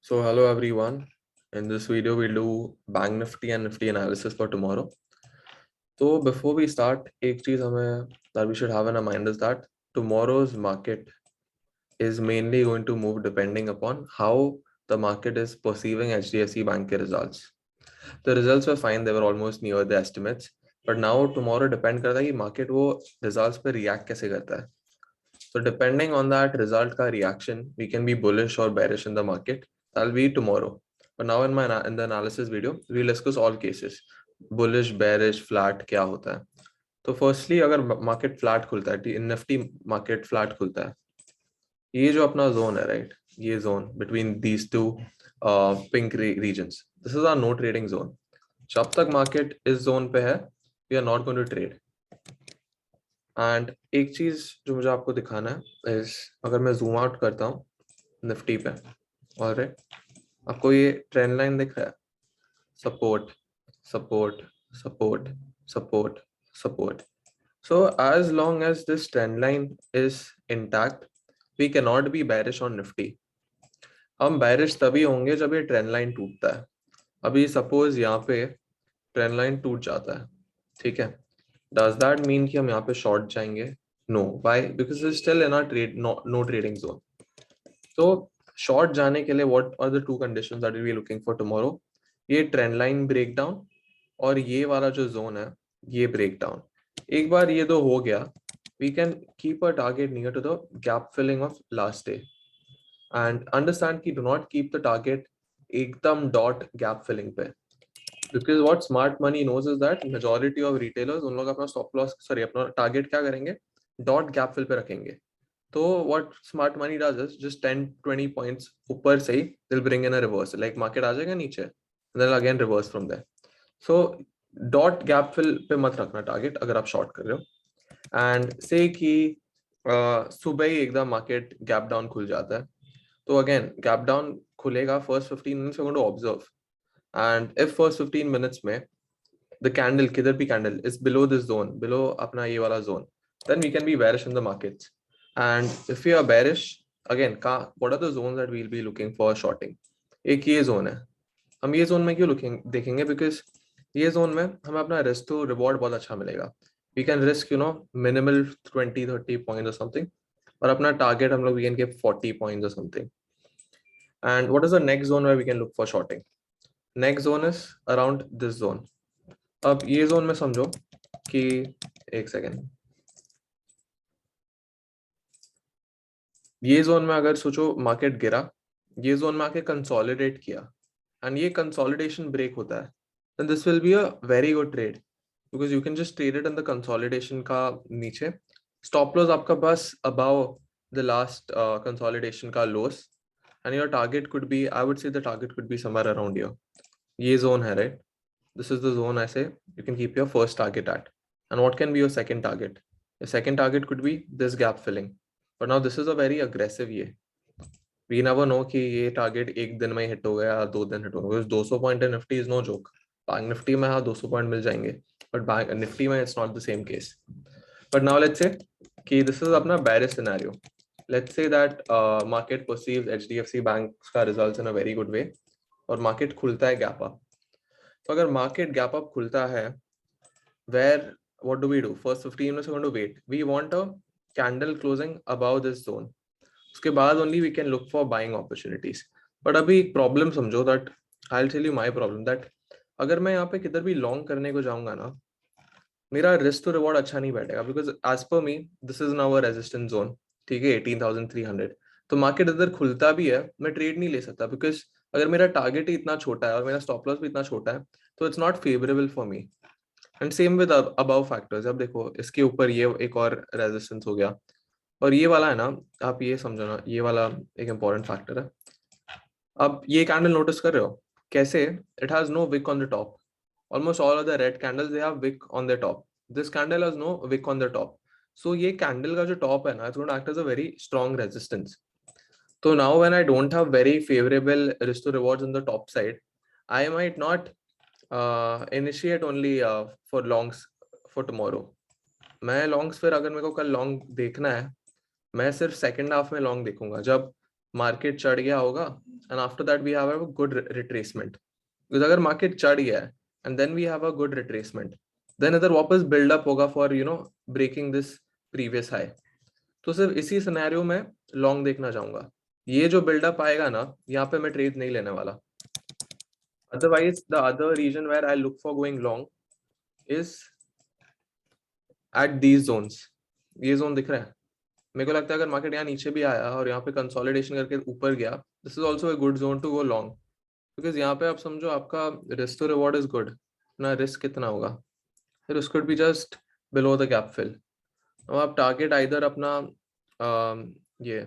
So hello everyone. In this video, we'll do Bank Nifty and Nifty analysis for tomorrow. So before we start, एक चीज हमें that we should have in our mind is that tomorrow's market is mainly going to move depending upon how the market is perceiving HDFC Bank के results. The results were fine; they were almost near the estimates. But now tomorrow depend करता है कि market वो results पे react कैसे करता है. So depending on that result का reaction, we can be bullish or bearish in the market. That'll be tomorrow. But now in the analysis video, we'll discuss all cases. Bullish, bearish, flat क्या होता है. तो firstly अगर market flat खुलता है, Nifty market flat खुलता है, ये जो अपना zone है, right? ये zone between these two pink regions. This is our no trading zone. जब तक market इस zone पे है, we are not going to trade. And एक चीज जो मुझे आपको दिखाना है इस अगर मैं जूम आउट करता हूँ निफ्टी पे और आपको ये ट्रेंड लाइन दिख रहा है support support support support support so as long as this trend line is intact we can not be bearish on Nifty. हम बेरिश तभी होंगे जब ये ट्रेंड लाइन टूटता है. अभी सपोज यहाँ पे ट्रेंड लाइन टूट जाता है, ठीक है. Does that mean कि हम यहाँ पे short जाएंगे? No. Why? Because it's still in our trade no trading zone. So short जाने के लिए what are the two conditions that we'll be looking for tomorrow? ये trend line breakdown और ये वाला जो zone है ये breakdown. एक बार ये दो हो गया, we can keep a target near to the gap filling of last day. And understand कि do not keep the target एकदम dot gap filling पे. Because what smart money knows is that majority of retailers उन लोग अपना stop loss अपना target क्या करेंगे dot gap fill पे रखेंगे. तो what smart money does is just 10-20 points ऊपर से ही they'll bring in a reverse, like market आ जाएगा नीचे and then again reverse from there. So dot gap fill पे मत रखना target अगर आप short कर रहे हो. And say कि सुबह ही एकदम market gap down खुल जाता है, तो again gap down खुलेगा, first 15 minutes we're going to observe. And if first 15 minutes में the candle किधर भी candle is below this zone, below अपना ये वाला zone, then we can be bearish in the markets. And if we are bearish, again what are the zones that we'll be looking for shorting? एक ये zone है. हम ये zone में क्यों देखेंगे? Because ये zone में हमें अपना risk to reward बहुत अच्छा मिलेगा. We can risk minimal 20-30 points or something, और अपना target हम लोग we can give 40 points or something. And what is the next zone where we can look for shorting? Next zone is around this zone. अब ये zone में समझो कि एक सेकेंड, ये जोन में अगर सोचो मार्केट गिरा, ये जोन में आके कंसोलिडेट किया एंड ये कंसोलिडेशन ब्रेक होता है, then this will be a very good trade because you can just trade it in the consolidation का नीचे. Stop loss आपका बस above the last consolidation का lows and your target could be, I would say the target could be somewhere around here. ये zone है, right? This is the zone I say you can keep your first target at. And what can be your second target? Your second target could be this gap filling. But now this is a very aggressive ये. We never know कि ये target एक दिन में hit हो गया या 2 दिन hit हो गया. Because 200 point in Nifty is no joke. Bank Nifty में हाँ 200 point मिल जाएंगे. But Bank Nifty में it's not the same case. But now let's say कि this is अपना bearish scenario. Let's say that market perceives HDFC Bank's का results in a very good way और market खुलता है gap up. तो अगर market gap up खुलता है, where what do we do? First 15 minutes we're going to wait. We want a candle closing above this zone. उसके बाद only we can look for buying opportunities. But अभी एक problem समझो, that I'll tell you my problem, that अगर मैं यहाँ पे किधर भी लॉन्ग करने को जाऊंगा ना, मेरा रिस्क टू रिवॉर्ड अच्छा नहीं बैठेगा. Because as per me this is now a resistance zone, ठीक है, 18,300. तो मार्केट इधर खुलता भी है, मैं ट्रेड नहीं ले सकता बिकॉज अगर मेरा टारगेट ही इतना छोटा है और मेरा स्टॉप लॉस भी इतना छोटा है, तो it's not favourable for me. And same with above factors. अब देखो इसके ऊपर ये एक और रेजिस्टेंस हो गया, और ये वाला है ना, आप ये समझो ना, ये वाला एक इंपॉर्टेंट फैक्टर है. अब ये कैंडल नोटिस कर रहे हो कैसे? It has no wick on the top. Almost all of the red candles they have wick on their top. This candle has no wick on the top. So ये candle का जो top है ना, it's going to act as a very strong resistance. So now when I don't have very favorable risk to rewards on the top side, I might not initiate only for longs for tomorrow. मैं longs फिर अगर मेरे को कल long देखना है, मैं सिर्फ second half में long देखूंगा, जब मार्केट चढ़ गया होगा and after that we have a good retracement, because अगर मार्केट चढ़ गया है and then we have a good retracement, then इधर वापस बिल्डअप होगा for breaking this previous high. तो सिर्फ इसी सिनेरियो में लॉन्ग देखना चाहूंगा। ये जो बिल्डअप आएगा ना, यहाँ पे मैं ट्रेड नहीं लेने वाला। Otherwise the other reason where I look for going long is at these zones. ये जोन दिख रहा है, मेरे को लगता है अगर मार्केट यहाँ नीचे भी आया और यहाँ पे कंसोलिडेशन करके ऊपर गया, this is also a good zone to go long, because यहाँ पे आप समझो आपका risk to reward is good ना। रिस्क कितना होगा, फिर उसको भी just below the gap fill. अब आप टारगेट आइदर अपना ये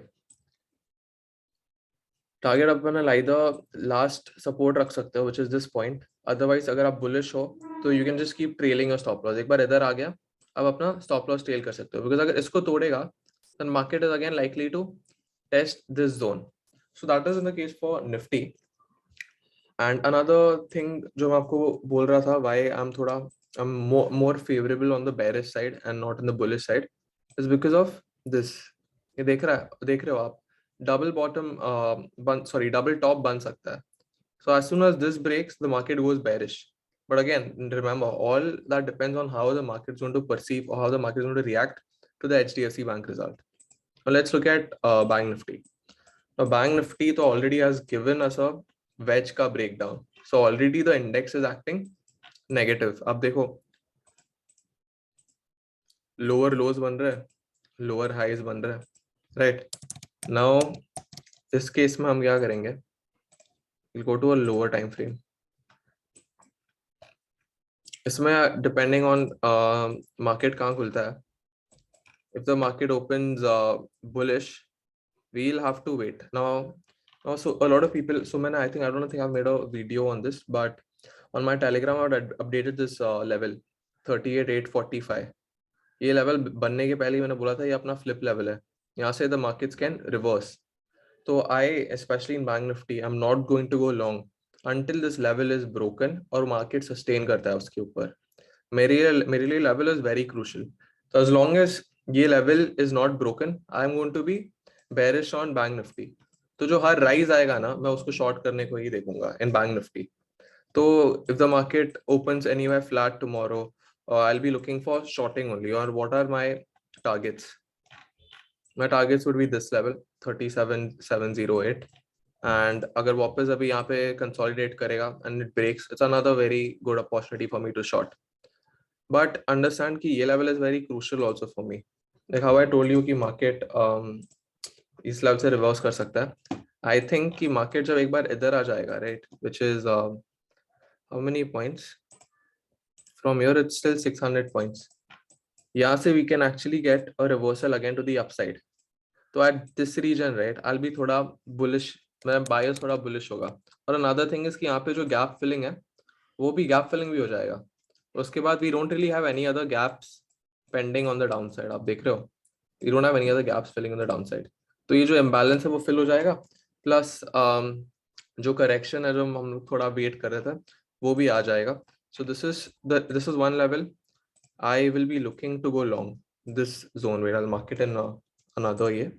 टारगेट अपना लाइदर लास्ट सपोर्ट रख सकते हो which is this point. Otherwise अगर आप बुलिश हो तो you can just keep trailing your stop loss. एक बार इधर आ गया, अब अपना स्टॉप लॉस ट्रेल कर सकते हो, बिकॉज अगर इसको तोड़ेगा then market is again likely to test this zone. So that is in the case for Nifty. And another thing जो मैं आपको बोल रहा था, why I'm more favorable on the bearish side and not on the bullish side is because of this. ये देख रहे हो आप, double bottom double top बन सकता है। So as soon as this breaks, the market goes bearish. But again, remember, all that depends on how the market is going to perceive or how the market is going to react to the HDFC Bank result. Now let's look at Bank Nifty. Now Bank Nifty तो already has given us a wedge का breakdown. So already the index is acting negative. अब देखो lower lows बन रहे हैं, lower highs बन रहे हैं, right? Now इस केस में हम क्या करेंगे? We'll go to a lower time frame. इसमें depending on market कहाँ खुलता है, if the market opens bullish, we'll have to wait. Now so a lot of people, so many, I don't think I've made a video on this, but on my Telegram I've updated this level 38,845. ये level बनने के पहले ही मैंने बोला था ये अपना flip level है, यहाँ से द मार्केट्स कैन रिवर्स। तो I specially in Bank Nifty I am not going to go long until this level is broken और मार्केट सस्टेन करता है उसके ऊपर। मेरे लिए लेवल इज वेरी क्रूशियल। तो एज लॉन्ग एज ये level is not broken, I am going to be bearish on Bank Nifty. तो जो हर राइज आएगा ना, मैं उसको शॉर्ट करने को ही देखूंगा इन बैंक निफ्टी। तो if the market opens anywhere flat tomorrow, I'll be looking for shorting only. Or what are my targets? My targets would be this level 37,708. And अगर वापस अभी यहाँ पे consolidate करेगा and it breaks, it's another very good opportunity for me to short. But understand कि ये level is very crucial also for me. Like how I told you कि market इस level से reverse कर सकता है। I think कि market जब एक बार इधर आ जाएगा, right, which is how many points? From here it's still 600 points. यहाँ से we can actually get a reversal again to the upside. तो at this region, right, I'll be थोड़ा bullish, मैं bias थोड़ा bullish होगा। और another thing is कि यहाँ पे जो gap filling है, वो भी gap filling भी हो जाएगा। उसके बाद we don't really have any other gaps pending on the downside. आप देख रहे हो, we don't have any other gaps filling on the downside. तो ये जो imbalance है वो fill हो जाएगा, plus जो correction है जो हम लोग थोड़ा wait कर रहे थे वो भी आ जाएगा। So this is one level I will be looking to go long, this zone where I'll market in another year,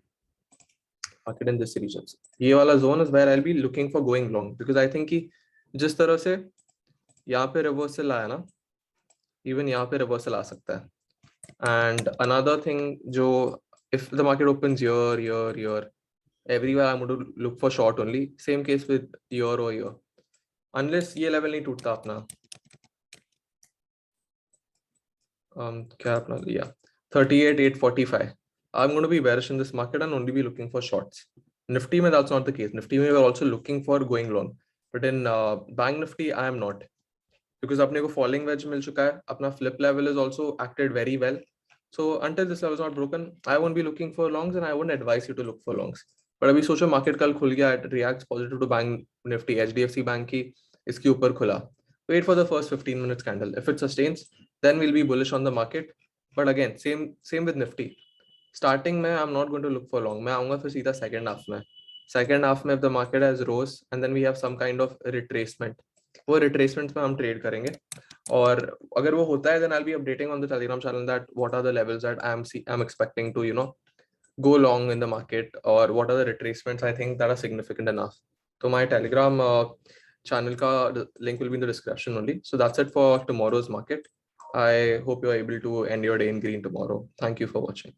market in this region. ये वाला zone is where I'll be looking for going long, because I think कि जिस तरह से यहाँ पे reversal आया ना, even यहाँ पे reversal आ सकता है। And another thing जो if the market opens here, everywhere I'm going to look for short only. Same case with year or year, unless ये level नहीं टूटता अपना क्या अपना लिया 38,845. I'm going to be bearish in this market and only be looking for shorts. Nifty में that's not the case. Nifty में we're also looking for going long, but in Bank Nifty I am not, because अपने को falling wedge मिल चुका है, अपना flip level is also acted very well. So until this level is not broken, I won't be looking for longs and I wouldn't advise you to look for longs. But अभी सोचो market कल खुल गया, it reacts positive to Bank Nifty, HDFC Bank की इसके ऊपर खुला. Wait for the first 15 minutes candle. If it sustains, then we'll be bullish on the market. But again, same with Nifty. Starting में I'm not going to look for long. मैं आऊँगा फिर सीधा second half में. Second half में if the market has rose and then we have some kind of retracement, वो retracements में हम trade करेंगे. और अगर वो होता है then I'll be updating on the Telegram channel that what are the levels that I'm expecting to go long in the market, or what are the retracements I think that are significant enough. So my Telegram channel link will be in the description only. So that's it for tomorrow's market. I hope you're able to end your day in green tomorrow. Thank you for watching.